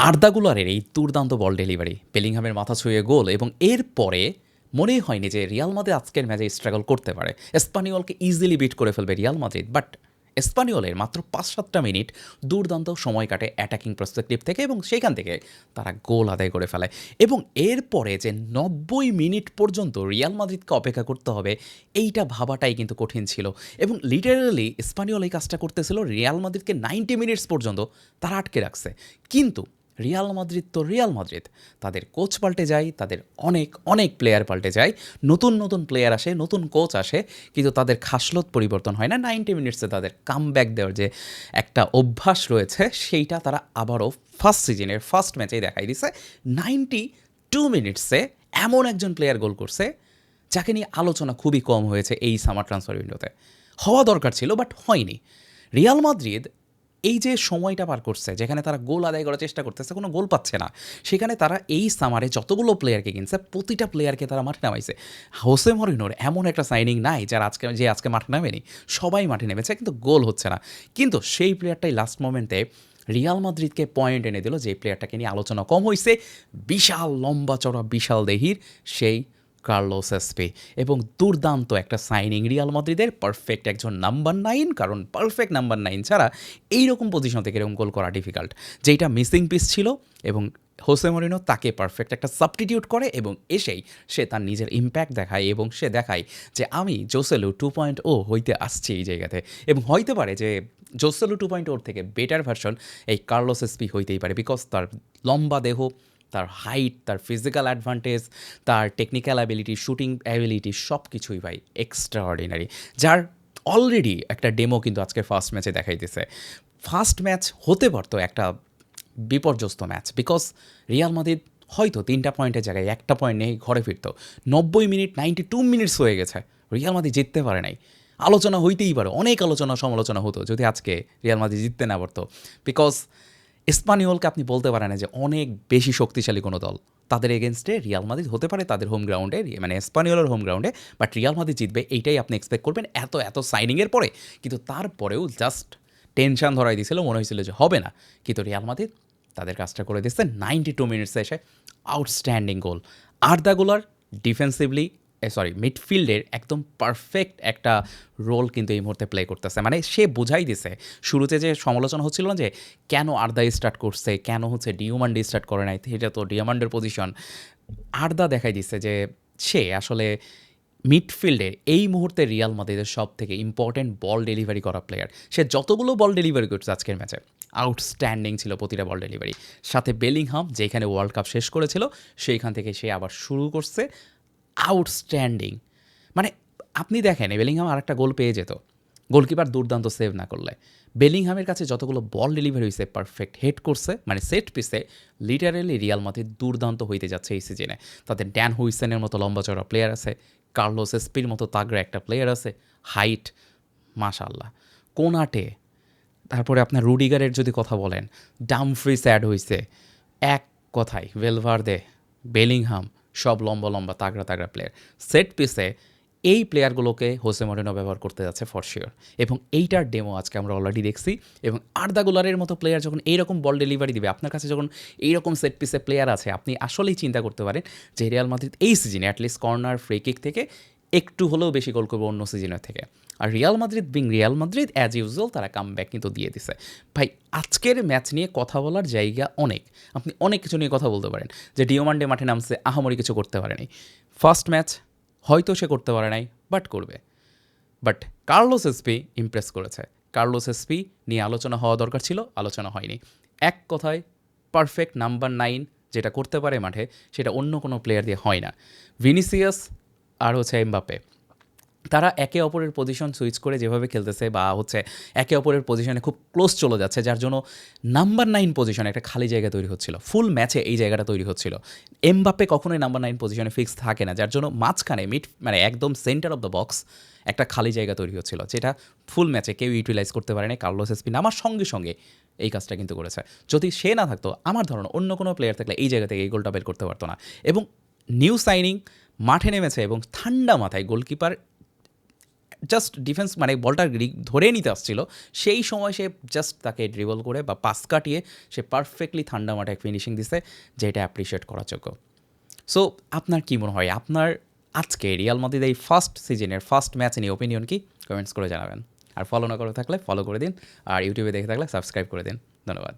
আর্দা গুলারের এই দুর্দান্ত বল ডেলিভারি, বেলিংহামের মাথা ছুঁয়ে গোল এবং এরপরে মনেই হয়নি যে রিয়াল মাদ্রিদ আজকের ম্যাচে স্ট্রাগল করতে পারে। এসপানিওলকে ইজিলি বিট করে ফেলবে রিয়াল মাদ্রিদ, বাট এসপানিওলের মাত্র ৫-৭টা মিনিট দুর্দান্ত সময় কাটে অ্যাটাকিং পার্সপেক্টিভ থেকে এবং সেখান থেকে তারা গোল আদায় করে ফেলে। এবং এরপরে যে ৯০ মিনিট পর্যন্ত রিয়াল মাদ্রিদকে অপেক্ষা করতে হবে, এইটা ভাবাটাই কিন্তু কঠিন ছিল। এবং লিটারালি স্পানিওল এই কাজটা করতেছিল, রিয়াল মাদ্রিদকে ৯০ মিনিটস পর্যন্ত তারা আটকে রাখছে। কিন্তু রিয়াল মাদ্রিদ তো রিয়াল মাদ্রিদ, তাদের কোচ পাল্টে যায়, তাদের অনেক অনেক প্লেয়ার পাল্টে যায়, নতুন নতুন প্লেয়ার আসে, নতুন কোচ আসে, কিন্তু তাদের খাসলত পরিবর্তন হয় না। ৯০ মিনিটসে তাদের কামব্যাক দেওয়ার যে একটা অভ্যাস রয়েছে, সেইটা তারা আবারও ফার্স্ট সিজনের ফার্স্ট ম্যাচেই দেখাই দিছে। ৯২ মিনিটসে এমন একজন প্লেয়ার গোল করছে যাকে নিয়ে আলোচনা খুবই কম হয়েছে এই সামার ট্রান্সফার উইন্ডোতে। হওয়া দরকার ছিল, বাট হয়নি। রিয়াল মাদ্রিদ এই যে সময়টা পার করছে, যেখানে তারা গোল আদায় করার চেষ্টা করতেছে, কোনো গোল পাচ্ছে না, সেখানে তারা এই সামারে যতগুলো প্লেয়ারকে কিনছে, প্রতিটা প্লেয়ারকে তারা মাঠে নামাইছে। হোসে মরিনোর এমন একটা সাইনিং নাই যে আজকে মাঠে নামেনি, সবাই মাঠে নেমেছে, কিন্তু গোল হচ্ছে না। কিন্তু সেই প্লেয়ারটাই লাস্ট মোমেন্টে রিয়াল মাদ্রিদকে পয়েন্ট এনে দিল, যে প্লেয়ারটাকে নিয়ে আলোচনা কম হয়েছে, বিশাল লম্বা চড়া বিশাল দেহির সেই কার্লোস এসপি। এবং দুর্দান্ত একটা সাইনিং রিয়াল মাদ্রিদের, পারফেক্ট একজন নাম্বার 9, কারণ পারফেক্ট নাম্বার 9 ছাড়া এইরকম পজিশন থেকে এরকম গোল করা ডিফিকাল্ট, যেটা মিসিং পিস ছিল। এবং হোসে মরিনো তাকে পারফেক্ট একটা সাবস্টিটিউট করে এবং এসেই সে তার নিজের ইম্প্যাক্ট দেখায় এবং সে দেখায় যে আমি জোসেলু 2.0 হইতে আসছি এই জায়গাতে। এবং হইতে পারে যে জোসেলু 2.0 থেকে বেটার ভার্সন এই কার্লোস এসপি হইতেই পারে, বিকজ তার লম্বা দেহ, তার হাইট, তার ফিজিক্যাল অ্যাডভান্টেজ, তার টেকনিক্যাল অ্যাবিলিটি, শুটিং অ্যাবিলিটি, সব কিছুই ভাই এক্সট্রা অর্ডিনারি, যার অলরেডি একটা ডেমো কিন্তু আজকে ফার্স্ট ম্যাচে দেখাই দিছে। ফার্স্ট ম্যাচ হতে পারতো একটা বিপর্যস্ত ম্যাচ, বিকজ রিয়াল মাদ্রিদ হয়তো 3টা পয়েন্টের জায়গায় 1টা পয়েন্ট নেই ঘরে ফিরতো। ৯০ মিনিট, ৯২ মিনিটস হয়ে গেছে, রিয়াল মাদ্রিদ জিততে পারে নাই। আলোচনা হইতেই পারে, অনেক আলোচনা সমালোচনা হতো যদি আজকে রিয়াল মাদ্রিদ জিততে না পারতো, বিকজ স্পানিওলকে আপনি বলতে পারেন না যে অনেক বেশি শক্তিশালী কোনো দল, তাদের এগেনস্টে রিয়াল মাদ্রিদ হতে পারে তাদের হোম গ্রাউন্ডে, মানে স্পানিওলের হোম গ্রাউন্ডে, বাট রিয়াল মাদ্রিদ জিতবে এইটাই আপনি এক্সপেক্ট করবেন এত এত সাইনিংয়ের পরে। কিন্তু তারপরেও জাস্ট টেনশন ধরাই দিয়েছিল, মনে হয়েছিল যে হবে না, কিন্তু রিয়াল মাদ্রিদ তাদের কাজটা করে দিচ্ছে। ৯২ মিনিটসে এসে আউটস্ট্যান্ডিং গোল। আর্দা গুলার ডিফেন্সিভলি, মিডফিল্ডের একদম পারফেক্ট একটা রোল কিন্তু এই মুহূর্তে প্লে করতেছে। মানে সে বোঝাই দিছে, শুরুতে যে সমালোচনা হচ্ছিল না যে কেন আর্দা স্টার্ট করছে, কেন হচ্ছে ডিওমান্ডি স্টার্ট করে নাই, এটা তো ডিওমান্ডের পজিশন। আর্দা দেখাই দিচ্ছে যে সে আসলে মিডফিল্ডের এই মুহূর্তে রিয়াল মাদ্রিদের সব থেকে ইম্পর্টেন্ট বল ডেলিভারি করা প্লেয়ার। সে যতগুলো বল ডেলিভারি করছে আজকের ম্যাচে, আউটস্ট্যান্ডিং ছিল প্রতিটা বল ডেলিভারি। সাথে বেলিংহাম যেখানে ওয়ার্ল্ড কাপ শেষ করেছিল, সেইখান থেকে সে আবার শুরু করছে আউটস্ট্যান্ডিং। মানে আপনি দেখেন বেলিংহাম আরেকটা গোল পেয়ে যেত, গোলকিপার দুর্দান্ত সেভ না করলে। বেলিংহামের কাছে যতগুলো বল ডেলিভারি হয়েছে পারফেক্ট হেড করছে, মানে সেট পিসে। লিটারেলি রিয়াল মাদ্রিদ দুর্দান্ত হইতে যাচ্ছে এই সিজনে। তাদের ড্যান হুইসেনের মতো লম্বা চড়া প্লেয়ার আছে, কার্লোস এসপির মতো তাগড়া একটা প্লেয়ার আছে, হাইট মাশাআল্লাহ। কোনাটে, তারপরে আপনার রুডিগারের যদি কথা বলেন, ডামফ্রিস অ্যাড হয়েছে, এক কথায় ভেলভার্দে, বেলিংহাম, সব লম্বা লম্বা তাগড়া তাগড়া প্লেয়ার। সেট পিসে এই প্লেয়ারগুলোকে হোসে মরিনো ব্যবহার করতে যাচ্ছে ফর শিওর। এবং এইটার ডেমো আজকে আমরা অলরেডি দেখছি। এবং আর্দা গুলারের মতো প্লেয়ার যখন এইরকম বল ডেলিভারি দিবে, আপনার কাছে যখন এইরকম সেট পিসে প্লেয়ার আছে, আপনি আসলেই চিন্তা করতে পারেন যে রিয়াল মাদ্রিদ এই সিজনে অ্যাটলিস্ট কর্নার, ফ্রি কিক থেকে একটু হলেও বেশি গোল করবে অন্য সিজনের থেকে। আর Real Madrid being Real Madrid, as usual তারা কামব্যাক কিন্তু দিয়ে দিছে। ভাই আজকের ম্যাচ নিয়ে কথা বলার জায়গা অনেক, আপনি অনেক কিছু নিয়ে কথা বলতে পারেন। যে ডিওমান্ডে মাঠে নামছে, আহামরি কিছু করতে পারেনি। ফার্স্ট ম্যাচ হয়তো সে করতে পারে নাই, বাট করবে। বাট কার্লোস এসপি ইমপ্রেস করেছে। কার্লোস এসপি নিয়ে আলোচনা হওয়া দরকার ছিল, আলোচনা হয়নি। এক কথায় পারফেক্ট নাম্বার 9 যেটা করতে পারে মাঠে, সেটা অন্য কোনো প্লেয়ার দিয়ে হয় না। ভিনিসিয়াস আর হচ্ছে এমবাপ্পে, তারা একে অপরের পজিশন সুইচ করে যেভাবে খেলতেছে, বা হচ্ছে একে অপরের পজিশনে খুব ক্লোজ চলে যাচ্ছে, যার জন্য নাম্বার 9 পজিশনে একটা খালি জায়গা তৈরি হচ্ছিল। ফুল ম্যাচে এই জায়গাটা তৈরি হচ্ছিল। এমবাপ্পে কখনোই নাম্বার 9 পজিশনে ফিক্স থাকে না, যার জন্য মাঝখানে মানে একদম সেন্টার অফ দ্য বক্স একটা খালি জায়গা তৈরি হচ্ছিল, যেটা ফুল ম্যাচে কেউ ইউটিলাইজ করতে পারে না। কার্লোস এসপি নামার সঙ্গে সঙ্গে এই কাজটা কিন্তু করেছে। যদি সে না থাকতো, আমার ধারণা অন্য কোনো প্লেয়ার থাকলে এই জায়গা থেকে এই গোলটা বের করতে পারতো না। এবং নিউ সাইনিং মাঠে নেমেছে এবং ঠান্ডা মাথায় গোলকিপার জাস্ট ডিফেন্স মানে বলটা ধরে নিতে আসছিল, সেই সময় সে জাস্ট তাকে ড্রিবল করে বা পাস কাটিয়ে সে পারফেক্টলি ঠান্ডা মাথায় ফিনিশিং দিছে, যেটা অ্যাপ্রিসিয়েট করার যোগ্য। সো আপনার কী মনে হয়, আপনার আজকে রিয়াল মাদ্রিদ এই ফার্স্ট সিজনের ফার্স্ট ম্যাচ নিয়ে ওপিনিয়ন কি, কমেন্টস করে জানাবেন। আর ফলো না করে থাকলে ফলো করে দিন, আর ইউটিউবে দেখে থাকলে সাবস্ক্রাইব করে দিন। ধন্যবাদ।